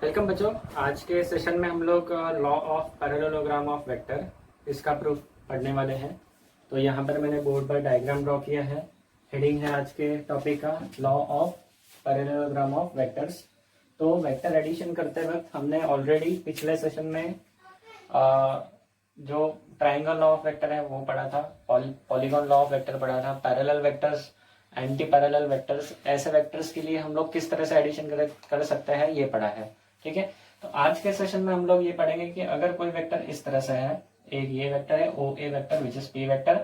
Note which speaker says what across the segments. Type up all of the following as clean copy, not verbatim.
Speaker 1: Welcome बच्चों। आज के सेशन में हम लोग law of parallelogram of vector इसका प्रूफ पढ़ने वाले हैं। तो यहाँ पर मैंने बोर्ड पर डायग्राम ड्रॉ किया है। हेडिंग है आज के टॉपिक का law of parallelogram of vectors. तो वेक्टर एडिशन करते वक्त हमने ऑलरेडी पिछले सेशन में जो ट्राइंगल लॉ ऑफ वेक्टर है वो पढ़ा था, पॉलीगॉन लॉ ऑफ वेक्टर पढ़ा था, parallel vectors, anti parallel vectors, ऐसे वेक्टर्स के लिए हम लोग किस तरह से एडिशन कर सकते हैं ये पढ़ा है। ठीक है, तो आज के सेशन में हम लोग ये पढ़ेंगे कि अगर कोई वेक्टर इस तरह से है, एक ये वेक्टर है O A vector which is P vector,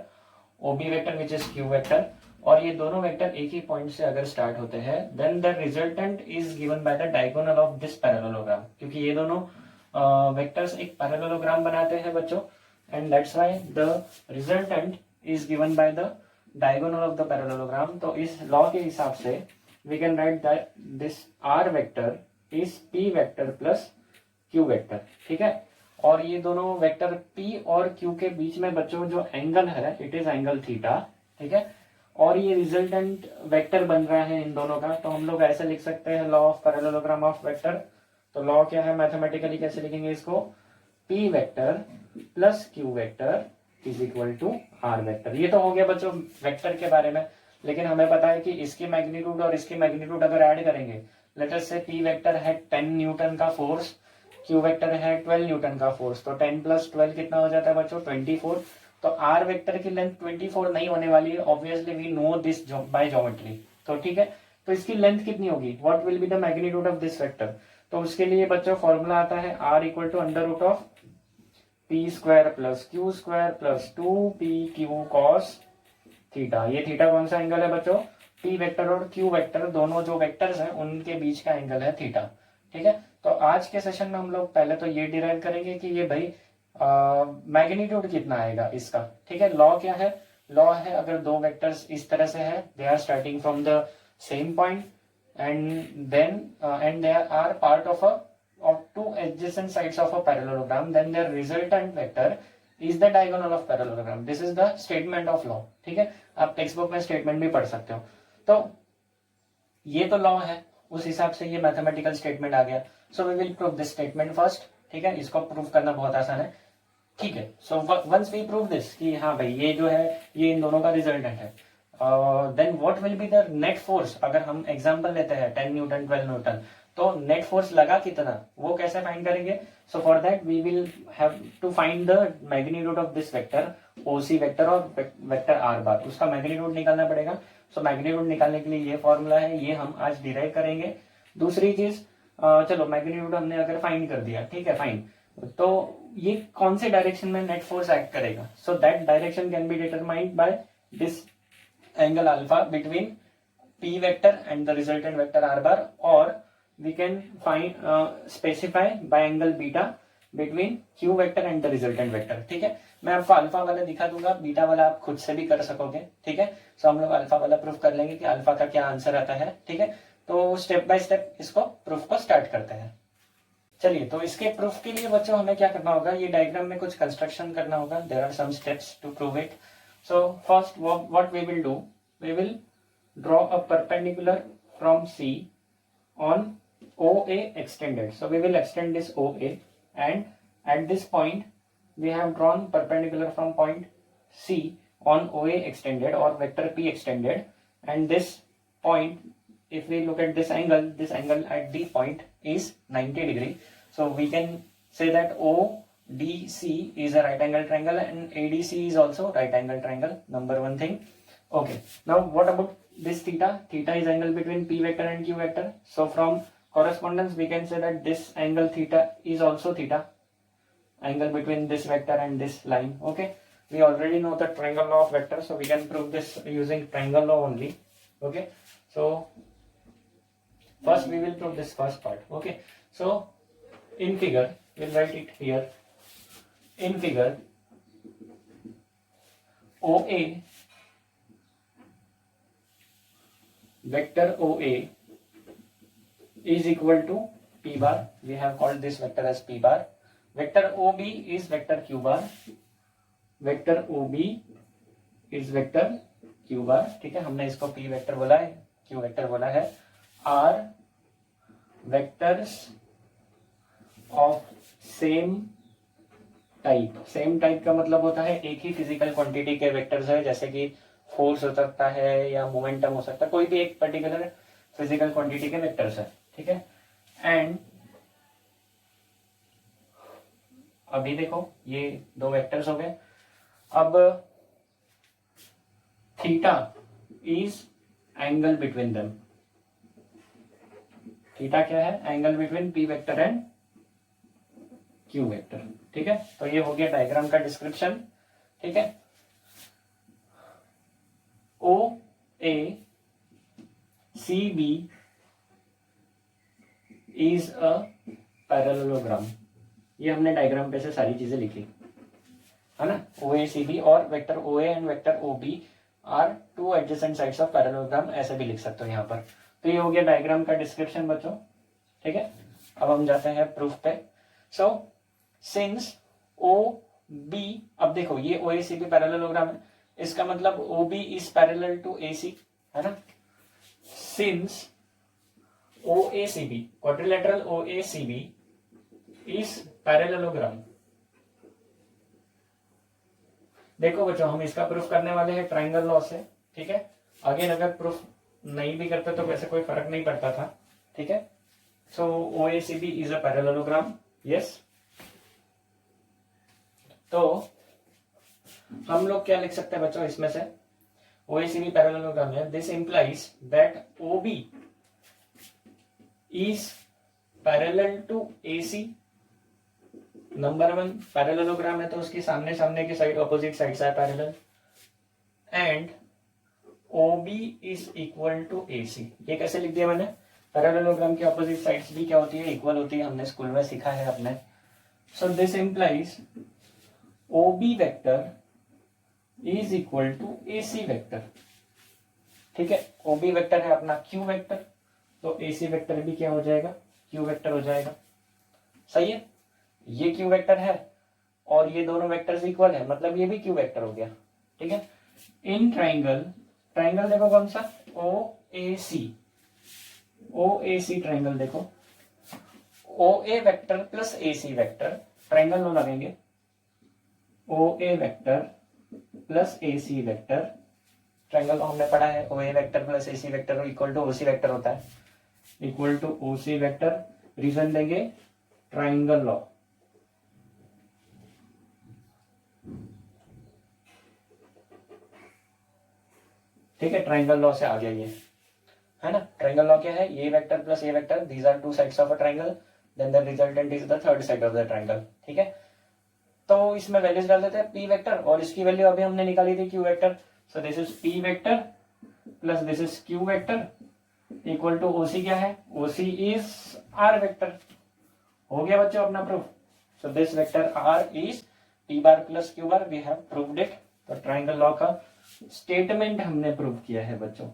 Speaker 1: O B vector which is Q vector, और ये दोनों वेक्टर एक ही पॉइंट से अगर स्टार्ट होते हैं, then the resultant is given by the diagonal of this parallelogram. क्योंकि ये दोनों वेक्टर्स एक पैरेललोग्राम बनाते हैं बच्चों, and that's why the resultant is given by the diagonal of the parallelogram. तो इस लॉ के हिसाब से we can write that this R vector is p vector plus q vector. ठीक है, और ये दोनों वेक्टर p और q के बीच में बच्चों जो एंगल है इट इज एंगल थीटा। ठीक है, और ये रिजल्टेंट वेक्टर बन रहा है इन दोनों का। तो हम लोग ऐसे लिख सकते हैं law of parallelogram of vector. तो लॉ क्या है, मैथमेटिकली कैसे लिखेंगे इसको, p vector plus q vector is equal to r vector. ये तो हो गया बच्चों वेक्टर के बारे में, लेकिन हमें पता है कि इसकी मैग्नीट्यूड और इसकी मैग्नीट्यूड अगर ऐड करेंगे, लेट अस से p वेक्टर है 10 न्यूटन का फोर्स, q वेक्टर है 12 न्यूटन का फोर्स, तो 10 प्लस 12 कितना हो जाता है बच्चों, 24। तो r वेक्टर की लेंथ 24 नहीं होने वाली है, obviously we know this by geometry. तो ठीक है, तो इसकी लेंथ कितनी होगी, what will be the magnitude of this vector. तो उसके लिए बच्चों फॉर्मूला आता है r equal to under root of p square plus q square plus 2pq cos theta. ये थीटा कौन सा एंगल है बच्चों, p वेक्टर और q वेक्टर दोनों जो वेक्टर्स हैं उनके बीच का एंगल है थीटा। ठीक है, तो आज के सेशन में हम लोग पहले तो ये डिराइव करेंगे कि ये भाई मैग्नीट्यूड कितना आएगा इसका। ठीक है, लॉ क्या है, लॉ है अगर दो वेक्टर्स इस तरह से है, they are starting from the same point and then and they are part of two adjacent sides of a parallelogram, then their resultant vector is the diagonal of parallelogram. This is the statement of law. ठीक है, आप text book में statement भी पढ़ सकते हो। तो ये तो लॉ है, उस हिसाब से ये मैथमेटिकल स्टेटमेंट आ गया। So we will prove this statement first. ठीक है, इसको प्रूव करना बहुत आसान है। ठीक है, so once we prove this कि हाँ भाई ये जो है ये इन दोनों का रिजल्टेंट है, then what will be the net force. अगर हम एग्जांपल लेते हैं 10 न्यूटन 12 न्यूटन, तो नेट फोर्स लगा कितना वो कैसे फाइंड करेंगे। So for that we will have to find the magnitude of this vector OC vector और वेक्टर आर बार, उसका मैग्नीट्यूड निकालना पड़ेगा। सो मैग्नीट्यूड निकालने के लिए ये फॉर्मूला है, ये हम आज डिराइव करेंगे। दूसरी चीज, चलो मैग्नीट्यूड हमने अगर फाइंड कर दिया, ठीक है फाइन, तो ये कौन से डायरेक्शन में नेट फोर्स एक्ट करेगा। So that direction can be determined by this angle alpha between p vector and the resultant vector r बार, और we can find specify by angle beta between q vector and the resultant vector। ठीक है, मैं आपको alpha वाला दिखा दूंगा, beta वाला आप खुद से भी कर सकोगे। ठीक है, सो हम लोग अल्फा वाला प्रूफ कर लेंगे कि अल्फा का क्या आंसर आता है। ठीक है, तो स्टेप बाय स्टेप इसको प्रूफ को स्टार्ट करते हैं। चलिए, तो इसके प्रूफ के लिए बच्चों हमें क्या करना होगा, ये डायग्राम में कुछ कंस्ट्रक्शन करना होगा। There are some steps to prove it. So first what we will do, we will draw a perpendicular from C on OA extended. So we will extend this OA, and at this point we have drawn perpendicular from point C on OA extended or vector P extended, and this point, if we look at this angle at D point is 90 degree. So we can say that ODC is a right angle triangle and ADC is also right angle triangle. Number one thing. Okay, now what about this theta? Theta is angle between P vector and Q vector. So from correspondence we can say that this angle theta is also theta, angle between this vector and this line. Okay, we already know the triangle law of vector, so we can prove this using triangle law only. Okay, so first we will prove this first part. Okay, so in figure we'll write it here. In figure OA, vector OA is equal to p bar. We have called this vector as p bar. Vector OB is vector q bar. Vector OB is vector q bar. ठीक है, हमने इसको p vector बोला है, q vector बोला है। R vectors of same type. Same type का मतलब होता है एक ही फिजिकल क्वांटिटी के वेक्टर्स है, जैसे कि फोर्स हो सकता है या मोमेंटम हो सकता है, कोई भी एक पर्टिकुलर फिजिकल क्वांटिटी के वेक्टर्स है, ठीक है। एंड अभी देखो ये दो वेक्टर्स हो गए। अब theta is angle between them. Theta क्या है? Angle between P vector and Q vector, ठीक है। तो ये हो गया डायग्राम का डिस्क्रिप्शन, ठीक है। O A C B is a parallelogram. ये हमने डायग्राम पे से सारी चीजें लिखी है ना। ओ ए सी बी और vector O A and vector O B are two adjacent sides of parallelogram, ऐसे भी लिख सकते हो यहाँ पर। तो ये हो गया डायग्राम का डिस्क्रिप्शन बच्चों, ठीक है। अब हम जाते हैं प्रूफ पे। सो सिंस ओ बी, अब देखो ये ओ ए सी बी पैरेललोग्राम है, इसका मतलब O B is parallel to A C, है ना। Since O A C B, quadrilateral O A C B is parallelogram. देखो बच्चों हम इसका प्रूफ करने वाले हैं ट्राइंगल लॉ से, ठीक है। अगेन अगर प्रूफ नहीं भी करते तो वैसे कोई फर्क नहीं पड़ता था, ठीक है। So O A C B is a parallelogram, yes. तो हम लोग क्या लिख सकते हैं बच्चों इसमें से? O A C B parallelogram है, this implies that O B is parallel to A C. Number one, parallelogram है तो उसकी सामने सामने की साइड ऑपोजिट साइड्स है parallel. And O B is equal to A C. ये कैसे लिख दिया मैंने? पैरेललोग्राम की ऑपोजिट साइड्स भी क्या होती है? इक्वल होती है, हमने स्कूल में सीखा है अपने। So this implies O B vector is equal to A C vector, ठीक है। ओ बी वेक्टर है अपना क्यू वेक्टर, तो ए सी वेक्टर भी क्या हो जाएगा? क्यू वेक्टर हो जाएगा, सही है। ये क्यू वेक्टर है और ये दोनों वेक्टर्स इक्वल है, मतलब ये भी क्यू वेक्टर हो गया, ठीक है। इन ट्राइंगल, ट्राइंगल देखो कौन सा? ओ A C. O A C triangle देखो, ओ A vector plus A C vector, triangle लो लगेंगे। ओ A vector plus A C vector, triangle को हमने पढ़ा है, O A vector plus A C vector equal two O C vector होता है, equal two O C vector. Reason देंगे triangle law, ठीक है। ट्राइंगल लॉ से आ गया ये, है ना। ट्राइंगल लॉ क्या है? ये वेक्टर प्लस ये vector, these are two sides of a triangle, then the resultant is the third side of the triangle, ठीक है। तो इसमें वैल्यूज डाल देते हैं पी वेक्टर, और इसकी वैल्यू अभी हमने निकाली थी Q vector. So this is P vector plus this is Q vector equal to OC क्या है? OC is R vector. हो गया बच्चों अपना proof. So this vector R is P bar plus Q bar, we have proved it. तो triangle law का statement हमने prove किया है बच्चों।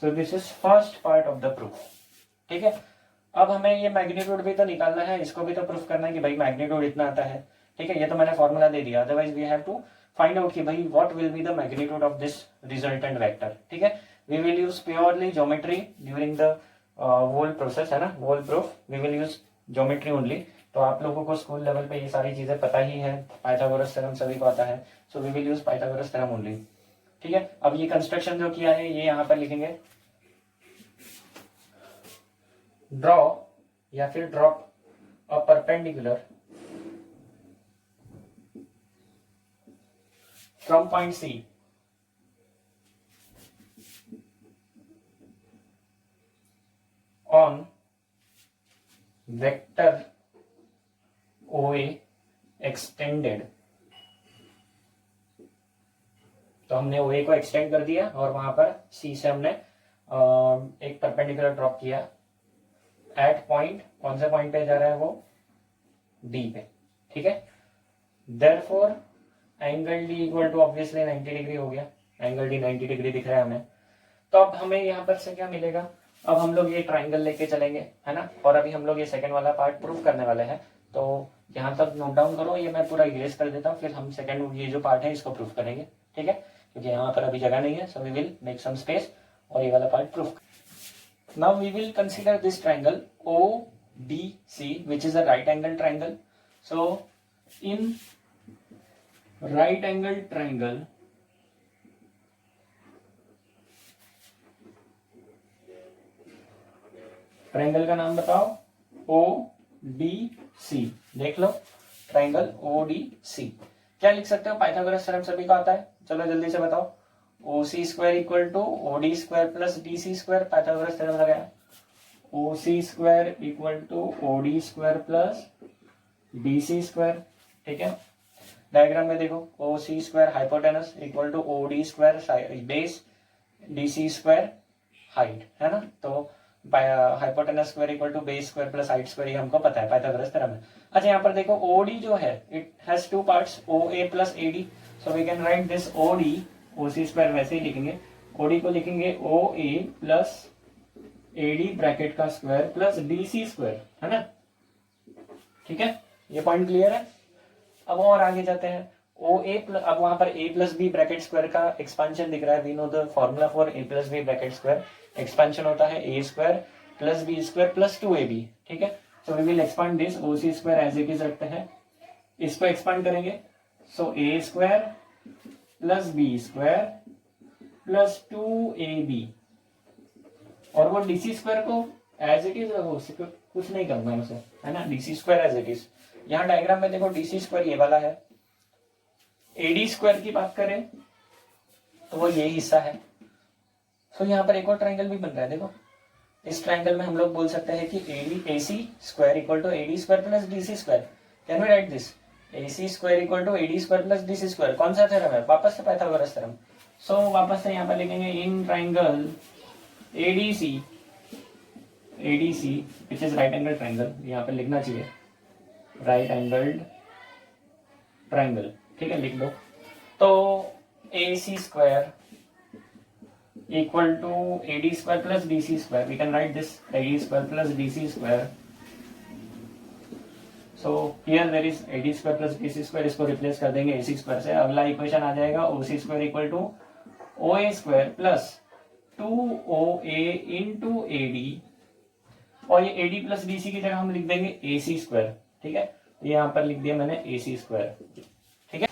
Speaker 1: So this is first part of the proof, ठीक है। अब हमें ये मैग्नीट्यूड भी तो निकालना है, इसको भी तो प्रूफ करना है कि भाई मैग्नीट्यूड इतना आता है, ठीक है। ये तो मैंने फॉर्मूला दे दिया, otherwise we have to find out कि भाई what will be the magnitude of this resultant vector, ठीक है। We will use purely geometry during the whole process, है ना, whole proof we will use geometry only. तो आप लोगों को स्कूल लेवल पे ये सारी चीजें पता ही है, पाइथागोरस थ्योरम सभी को आता है। So we will use Pythagoras theorem only, ठीक है। अब ये कंस्ट्रक्शन जो किया है ये यहाँ पर लिखेंगे, ड्रॉ या फिर drop a perpendicular from point C on vector O A extended. तो हमने ओ ए को एक्सटेंड कर दिया और वहां पर सी से हमने एक परपेंडिकुलर ड्रॉप किया एट पॉइंट, कौन से पॉइंट पे जा रहा है वो? डी पे, ठीक है। Therefore angle D equal to obviously 90 degree हो गया, एंगल डी 90 डिग्री दिख रहा है हमें। तो अब हमें यहाँ पर से क्या मिलेगा? अब हम लोग ये ट्राइंगल लेके चलेंगे, है ना। और अभी हम लोग ये सेकंड वाला पार्ट प्रूव करने वाले हैं, तो यहाँ तक नोट डाउन करो, ये मैं पूरा इरेज कर देता हूँ, फिर हम सेकंड ये जो पार्ट है इसको प्रूव करेंगे, ठीक है। क्योंकि यहाँ पर अभी जगह नहीं है, so we will make some space और ये वाला part prove. Now we will consider this triangle O DC, which is a right angle triangle. So in right angle triangle, triangle का नाम बताओ, ODC, देख लो ट्राइंगल ODC। क्या लिख सकते हो, पाइथागोरस थ्योरम सभी को आता है, चलो जल्दी से बताओ। OC square equal to OD square plus DC square, Pythagoras theorem लगाया। OC square equal to OD square plus DC square, ठीक है। डायग्राम में देखो, OC square hypotenuse equal to OD square base, DC square height, है ना। तो hypotenuse square equal to base square plus height square, ये हमको पता है पाइथागोरस थ्योरम में। अच्छा यहाँ पर देखो OD जो है, it has two parts, OA plus AD, so we can write this OD, OC square वैसे ही लिखेंगे, OD को लिखेंगे OA प्लस AD ब्रैकेट का स्क्वायर प्लस DC स्क्वायर, है ना, ठीक है। ये पॉइंट क्लियर है। अब और आगे जाते हैं, OA प्लस, अब वहां पर A plus B bracket square का एक्सपांशन दिख रहा है। We know the formula for A plus B bracket square, expansion होता है A square plus B square plus 2AB, ठीक है। So we will expand this, OC square as it is रखते हैं, इसको एक्सपांड करेंगे, सो A square plus B square plus 2AB, और वो DC स्क्वायर को एज इट इज रखो, कुछ नहीं करूंगा उसे, है ना, DC square as it is. यहाँ डायग्राम में देखो DC स्क्वायर ये वाला है, AD स्क्वायर की बात करें तो वो ये हिस्सा है। तो यहाँ पर एक और ट्राइंगल भी बन रहा है, देखो इस ट्राइंगल में हम लोग बोल सकते हैं कि AC square equal to AD square plus DC square. Can we write this, AC square equal to AD square plus DC square. कौन सा थ्योरम है, वापस से पाइथागोरस थ्योरम। सो वापस से यहाँ पर लिखेंगे in triangle ADC which is right angle triangle, यहाँ पर लिखना चाहिए राइट एंगल्ड ट्राइंगल, ठीक है, लिख दो। तो AC square equal to AD square plus DC square, we can write this AD square plus DC square, so here there is AD square plus DC square, इसको रिप्लेस कर देंगे AC square से। अगला इक्वेशन आ जाएगा OC square equal to OA square plus 2OA into AD, और ये AD plus DC की जगह हम लिख देंगे AC square, ठीक है। यहाँ पर लिख दिया मैंने AC square, ठीक है।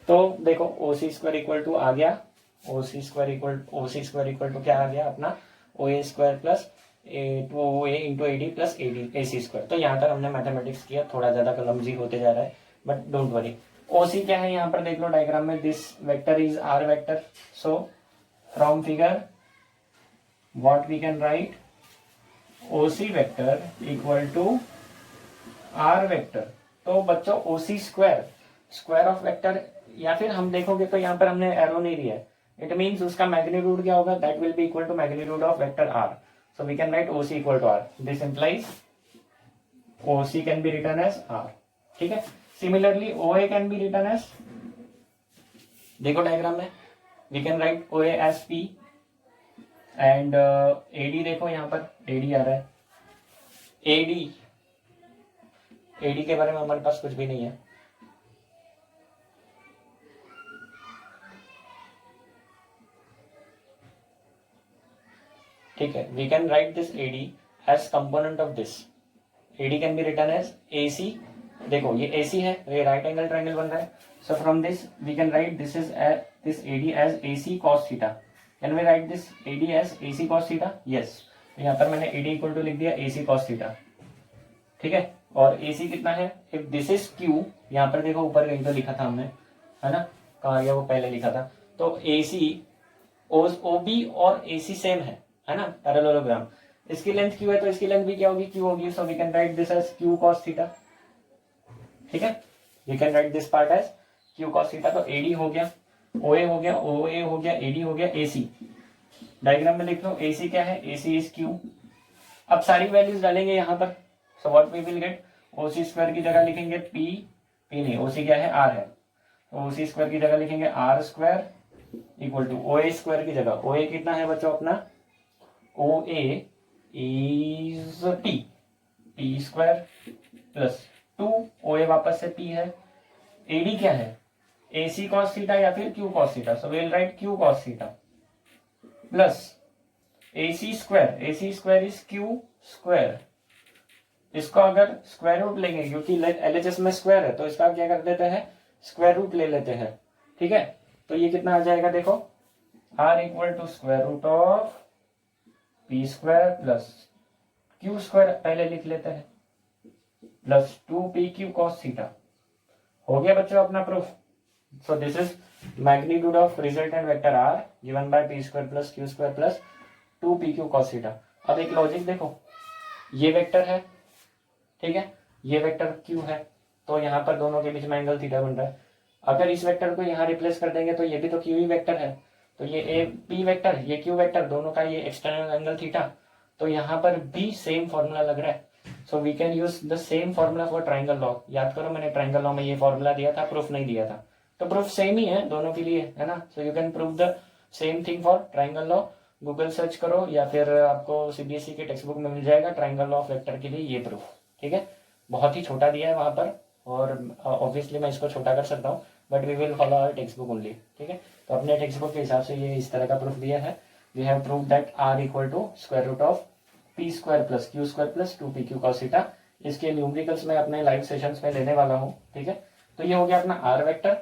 Speaker 1: तो देखो OC square इक्वल टू आ गया, OC स्क्वायर इक्वल टू क्या आ गया अपना, OA square plus 2OA into AD plus AC square. तो यहाँ तक हमने मैथमेटिक्स किया, थोड़ा ज्यादा कलमजी होते जा रहा है बट डोंट वरी। OC क्या है यहाँ पर देख लो डायग्राम में, this vector is R vector. So from figure what we can write, OC vector equal to R vector. तो बच्चों OC स्क्वायर ऑफ वेक्टर, या फिर हम देखोगे तो यहाँ पर हमने एरो नहीं दिया है, इट मीन्स उसका मैग्नीट्यूड क्या होगा, that will be equal to magnitude of vector R। So we can write OC equal to R, this implies OC can be written as R, ठीक है। Similarly OA can be written as, देखो डायग्राम में we can write OA as P, and AD देखो यहाँ पर AD आ रहा है, AD के बारे में हमारे पास कुछ भी नहीं है, ठीक है। We can write this AD as component of this, AD can be written as AC, देखो ये AC है, ये राइट एंगल ट्राइंगल बन रहा है। So from this we can write this AD as AC cos theta. Can we write this AD as AC cos theta, yes. यहाँ पर मैंने AD इक्वल टू लिख दिया AC cos थीटा, ठीक है। और AC कितना है, इफ दिस इज Q, यहाँ पर देखो ऊपर कहीं तो लिखा था हमने, है ना, कहाँ गया वो, पहले लिखा था। तो AC OB और AC सेम है ना, पैरेललोग्राम। इसकी लेंथ Q है तो इसकी लेंथ भी क्या होगी, Q होगी। So we can write this as Q cos theta, ठीक है। We can write this part as Q cos theta. तो AD हो गया, OA हो गया, OA हो गया, AD हो गया, AC। डायग्राम में लिख लो AC क्या है, AC इज Q। अब सारी वैल्यूज डालेंगे यहाँ पर, so what we will get, OC square की जगह लिखेंगे P नहीं, OC क्या है, R है, तो OC स्क्वायर की जगह लिखेंगे R square equal to OA square की जगह, OA कितना है बच्चों अपना, OA is P square plus 2, OA वापस से P है, AD क्या है, AC cos थीटा या फिर Q cos theta. So we will write Q cos theta plus AC square is Q square इसको अगर स्क्वायर रूट लेंगे, क्योंकि LHS में स्क्वायर है, तो इसका क्या कर देते हैं, स्क्वायर रूट ले लेते हैं। ठीक है, तो ये कितना आ जाएगा, देखो R equal to square root of P square plus Q square पहले लिख लेते हैं, प्लस 2pq cos थीटा। हो गया बच्चों अपना proof. So this is magnitude of resultant vector R given by p square plus q square plus 2pq cos theta. अब एक लॉजिक देखो, ये वेक्टर है, ठीक है, ये वेक्टर q है, तो यहाँ पर दोनों के बीच में एंगल थीटा बन रहा है। अगर इस वेक्टर को यहाँ रिप्लेस कर देंगे तो ये भी तो q ही वेक्टर है, तो ये ए पी वेक्टर, ये q वेक्टर, दोनों का ये एक्सटर्नल एंगल थीटा, तो यहाँ पर भी सेम फॉर्मूला लग रहा है। So we can use the same formula for triangle law. याद करो मैंने ट्राइंगल लॉ में ये फॉर्मूला दिया था, प्रूफ नहीं दिया था, तो प्रूफ सेम ही है दोनों के लिए, है ना। So you can prove the same thing for triangle law. Google search करो या फिर आपको सीबीएसई के टेक्स्ट बुक में मिल जाएगा ट्राइंगल लॉ ऑफ वेक्टर के लिए ये प्रूफ। ठीक है, बहुत ही छोटा दिया है वहां पर, और ऑब्वियसली मैं इसको छोटा कर सकता हूँ, but we will follow our text book only. ठीक है, तो अपने टेक्स्ट बुक के हिसाब से ये इस तरह का प्रूफ दिया है। We have prove that R equal to square root of P square plus Q square plus 2pq cos theta. इसके न्यूमेरिकल्स मैं अपने लाइव सेशंस में लेने वाला हूँ। ठीक है, तो ये हो गया अपना R वेक्टर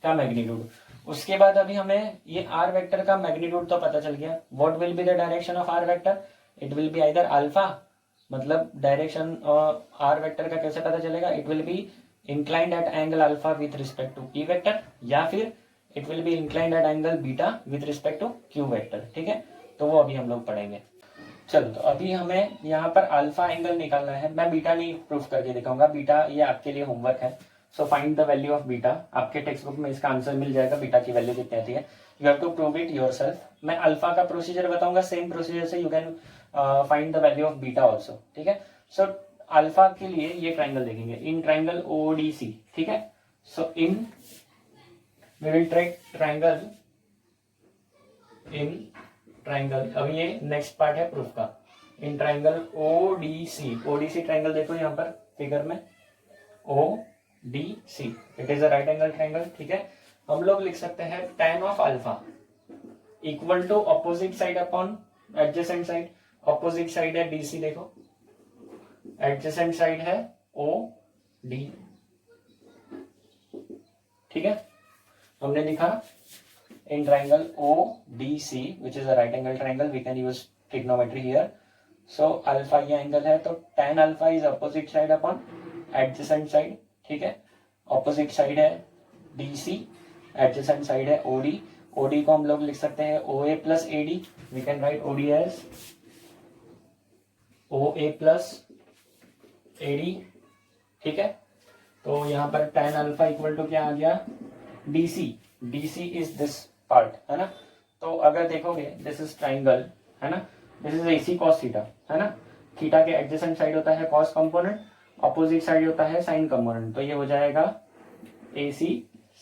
Speaker 1: का मैग्नीट्यूड। उसके बाद अभी हमें ये R वेक्टर का मैग्नीट्यूड तो पता चल गया। What will be the direction of R vector, it will be either alpha, मतलब डायरेक्शन R वेक्टर का कैसे पता चलेगा, it will be inclined at angle alpha with respect to P vector, या फिर it will be inclined at angle beta with respect to Q vector. ठीक है, तो वो अभी हम लोग पढ़ेंगे। चलो, तो अभी हमें यहाँ पर अल्फा एंगल निकालना है। मैं बीटा नहीं प्रूफ करके दिखाऊंगा, बीटा ये आपके लिए होमवर्क है। So find the value of beta, आपके टेक्स्ट बुक में इसका आंसर मिल जाएगा, बीटा की वैल्यू कितनी आती है। You have to prove it yourself. मैं अल्फा का प्रोसीजर बताऊंगा, सेम प्रोसीजर से you can find the value of beta also. ठीक है, सो अल्फा के लिए ये ट्राइंगल देखेंगे, इन ट्राइंगल ODC। ठीक है, so in we will trek triangle in triangle, अभी ये नेक्स्ट पार्ट है प्रूफ का। इन ट्राइंगल ODC ट्राइंगल देखो यहाँ पर फिगर में, ODC, it is a right angle triangle. ठीक है, हम लोग लिख सकते हैं tan of alpha equal to opposite side upon adjacent side. Opposite side है DC, देखो एडजेसेंट साइड है OD। ठीक है, हमने लिखा in triangle ODC which is a right angle triangle, we can use trigonometry here. So alpha ये angle है, तो tan alpha is opposite side upon adjacent side। ठीक है, opposite side है DC, adjacent side है OD। OD को हम लोग लिख सकते हैं OA plus AD, we can write OD as OA plus AD। ठीक है, तो यहाँ पर tan alpha इक्वल टू क्या आ गया, DC इज दिस पार्ट, है ना। तो अगर देखोगे दिस इज ट्राइंगल, है ना, this is AC cos theta, है ना। थीटा के एडजेसेंट साइड होता है cos कंपोनेंट, अपोजिट साइड होता है sin कंपोनेंट, तो ये हो जाएगा AC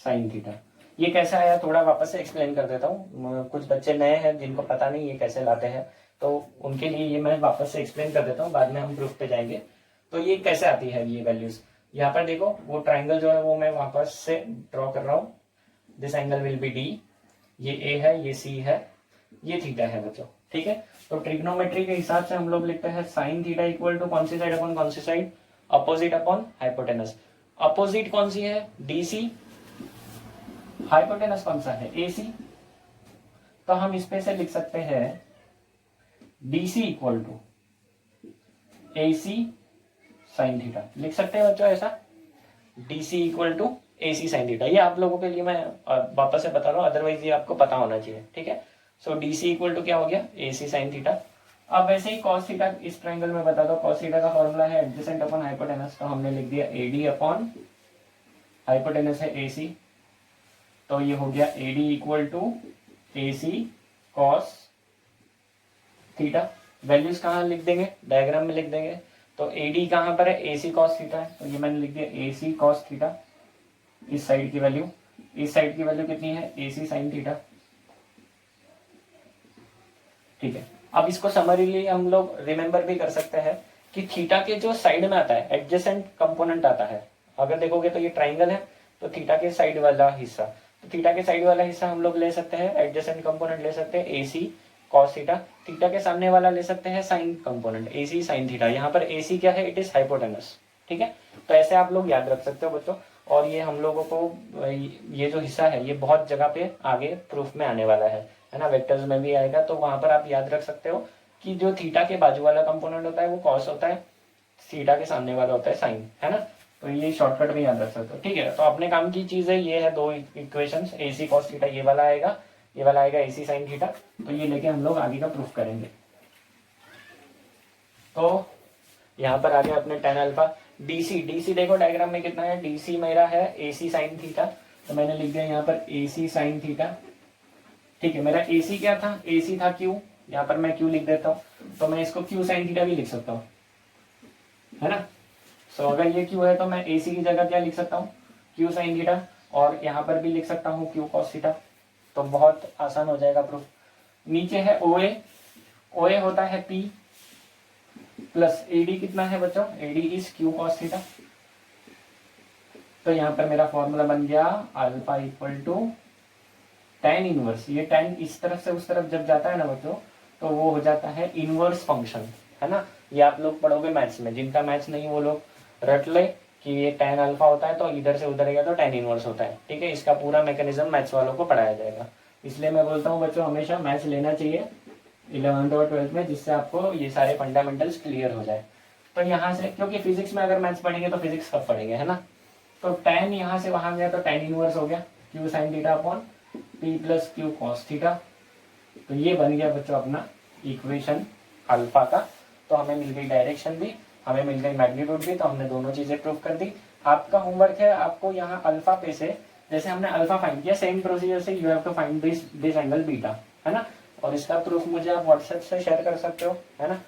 Speaker 1: sin थीटा। ये कैसे आया थोड़ा वापस से एक्सप्लेन कर देता हूँ, कुछ बच्चे नए हैं जिनको पता नहीं ये कैसे लाते हैं, तो उनके लिए ये मैं वापस से एक्सप्लेन कर देता हूँ, बाद में हम प्रूफ पे जाएंगे। तो ये कैसे आती है ये वैल्यूज, यहाँ पर देखो वो ट्राइंगल जो है वो मैं वापस से ड्रॉ कर रहा हूँ। This angle will be D, ये A है, ये C है, ये थीटा है बच्चों। ठीक है, तो ट्रिग्नोमेट्री के हिसाब से हम लोग लिखते हैं साइन थीटा इक्वल टू कौन सी साइड अपॉन कौन सी side, opposite upon hypotenuse. Opposite कौन सी है, DC, हाइपोटेनस कौन सा है, AC। तो हम इस पे से लिख सकते हैं DC equal to AC sine theta, लिख सकते हैं बच्चों ऐसा, DC equal to AC sine theta. ये आप लोगों के लिए मैं वापस से बता रहा हूँ, अदरवाइज ये आपको पता होना चाहिए। ठीक है, सो DC इक्वल टू क्या हो गया, AC साइन थीटा। अब वैसे ही cos थीटा इस ट्राइंगल में बता दो, cos थीटा का फॉर्मूला है एडजेसेंट अपॉन हाइपोटेनस, तो हमने लिख दिया AD अपॉन हाइपोटेनस है AC, तो ये हो गया AD equal to AC cos theta. Values कहाँ लिख देंगे, डायग्राम में लिख देंगे। तो AD कहाँ पर है, AC cos थीटा है, तो ये मैंने लिख दिया AC cos थीटा। इस साइड की वैल्यू, इस साइड की वैल्यू कितनी है, AC sin थीटा। ठीक है, अब इसको समरीली हम लोग रिमेंबर भी कर सकते हैं कि थीटा के जो साइड में आता है एडजेसेंट कंपोनेंट आता है। अगर देखोगे तो ये ट्राइंगल है, तो थीटा के साइड वाला हिस्सा, तो थीटा के साइड वाला हिस्सा हम लोग ले सकते हैं, एडजेसेंट कंपोनेंट ले सकते हैं AC cos थीटा। थीटा के सामने वाला ले सकते हैं sign component, AC sine theta. यहाँ पर AC क्या है, इट इज हाइपोटेनस, ठीक है। तो ऐसे आप लोग याद रख सकते हो बच्चों। और ये हम लोगों को ये जो हिस्सा है ये बहुत जगह पे आगे प्रूफ में आने वाला है ना, वेक्टर्स में भी आएगा। तो वहां पर आप याद रख सकते हो कि जो थीटा के बाजू वाला कंपोनेंट होता है वो कॉस होता है, थीटा के सामने वाला होता है साइन, है ना। तो ये शॉर्टकट में याद रख सकते हो, ठीक है। तो अपने काम की चीज है, ये है दो इक्वेशन, AC कॉस थीटा ये वाला आएगा, ये वाला आएगा AC साइन थीटा। तो ये लेके हम लोग आगे का प्रूफ करेंगे। तो यहाँ पर आ गया अपने tan अल्फा। DC देखो डायग्राम में कितना है, DC मेरा है AC साइन थीटा। तो मैंने लिख दिया यहाँ पर AC साइन थीटा, ठीक है। मेरा AC क्या था, AC था Q, यहाँ पर मैं Q लिख देता हूँ। तो मैं इसको Q साइन थीटा भी लिख सकता हूँ, है ना। सो अगर ये Q है तो मैं AC की जगह क्या लिख सकता हूँ, Q साइन थीटा। और यहाँ पर भी लिख सकता हूँ Q कॉस थीटा। तो बहुत आसान हो जाएगा प्रूफ। नीचे है OA होता है P प्लस AD कितना है बच्चों, AD is Q cos theta. तो यहाँ पर मेरा फॉर्मूला बन गया alpha equal to tan inverse. ये tan इस तरफ से उस तरफ जब जाता है ना बच्चों, तो वो हो जाता है इनवर्स फंक्शन, है ना। ये आप लोग पढ़ोगे मैथ्स में, जिनका मैथ्स नहीं वो लोग रट ले कि ये tan अल्फा होता है तो इधर से उधर गया तो tan इनवर्स होता है, ठीक है। इसका पूरा मैकेनिज्म मैथ्स वालों को पढ़ाया जाएगा। इसलिए मैं बोलता हूँ बच्चों हमेशा मैथ्स लेना चाहिए 11th और 12th में, जिससे आपको ये सारे फंडामेंटल्स क्लियर हो जाए। तो यहाँ से, क्योंकि फिजिक्स में अगर मैथ्स पढ़ेंगे तो फिजिक्स कब पढ़ेंगे, है ना। तो tan यहाँ से वहां गया तो tan इनवर्स हो गया Q sine theta upon P plus Q cos theta. तो ये बन गया बच्चों अपना इक्वेशन अल्फा का। तो हमें मिल गई डायरेक्शन भी, हमें मिल गई मैग्नीट्यूड भी। तो हमने दोनों चीजें प्रूव कर दी। आपका होमवर्क है, आपको यहाँ अल्फा पे से, जैसे हमने अल्फा फाइंड किया, सेम प्रोसीजर से you have to find this angle beta, है ना। और इसका प्रूफ मुझे आप व्हाट्सएप से शेयर कर सकते हो, है ना।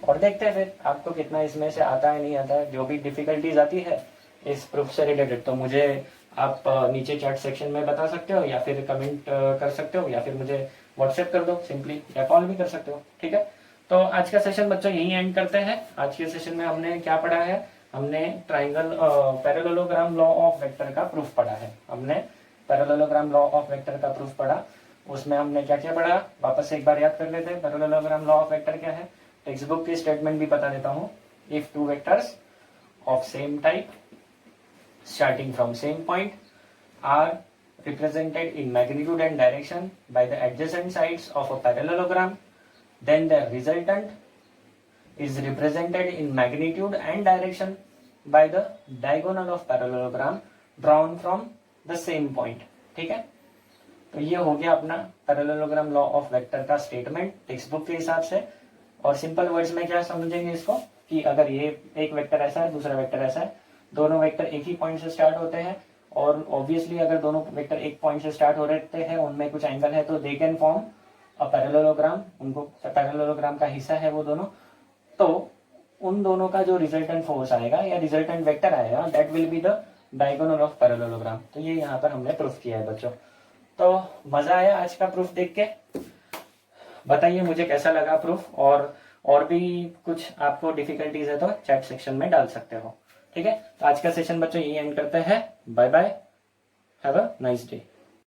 Speaker 1: और देखते हैं फिर आपको कितना इसमें से आता है नहीं आता है। जो भी डिफिकल्टीज आती है इस प्रूफ से रिलेटेड तो मुझे आप नीचे चैट सेक्शन में बता सकते हो, या फिर कमेंट कर सकते हो, या फिर मुझे व्हाट्सएप कर दो सिंपली, या कॉल भी कर सकते हो, ठीक है। तो आज का सेशन बच्चों यही एंड करते हैं। आज के सेशन में हमने क्या पढ़ा है, हमने triangle parallelogram law of vector का प्रूफ पढ़ा है। हमने पैरेललोग्राम लॉ ऑफ वेक्टर का प्रूफ पढ़ा। उसमें हमने क्या क्या पढ़ा, वापस से एक बार याद कर लेते हैं। पैरेललोग्राम लॉ ऑफ वेक्टर क्या है, टेक्स्ट बुक की स्टेटमेंट भी बता देता हूँ। If two vectors of same type starting from same point are represented in magnitude and direction by the adjacent sides of a parallelogram, then the resultant is represented in magnitude and direction by the diagonal of parallelogram drawn from the same point, ठीक है। तो ये हो गया अपना parallelogram law of vector का statement text book के हिसाब से। और सिंपल वर्ड्स में क्या समझेंगे इसको, कि अगर ये एक वेक्टर ऐसा है दूसरा वेक्टर ऐसा है, दोनों वेक्टर एक ही पॉइंट से स्टार्ट होते हैं, और ऑब्वियसली अगर दोनों वेक्टर एक पॉइंट से स्टार्ट हो रहे हैं, उनमें कुछ एंगल है, तो they can form a parallelogram. उनको पैरेललोग्राम का हिस्सा है वो दोनों। तो उन दोनों का जो रिजल्टेंट फोर्स आएगा या रिजल्टेंट वेक्टर आएगा, that will be the diagonal of parallelogram. तो ये यहाँ पर हमने प्रूफ किया है बच्चों। तो मजा आया आज का प्रूफ देख के? बताइए मुझे कैसा लगा प्रूफ। और भी कुछ आपको डिफिकल्टीज है तो चैट सेक्शन में डाल सकते हो, ठीक है। तो आज का सेशन बच्चों यही एंड करते हैं। Bye bye, have a nice day.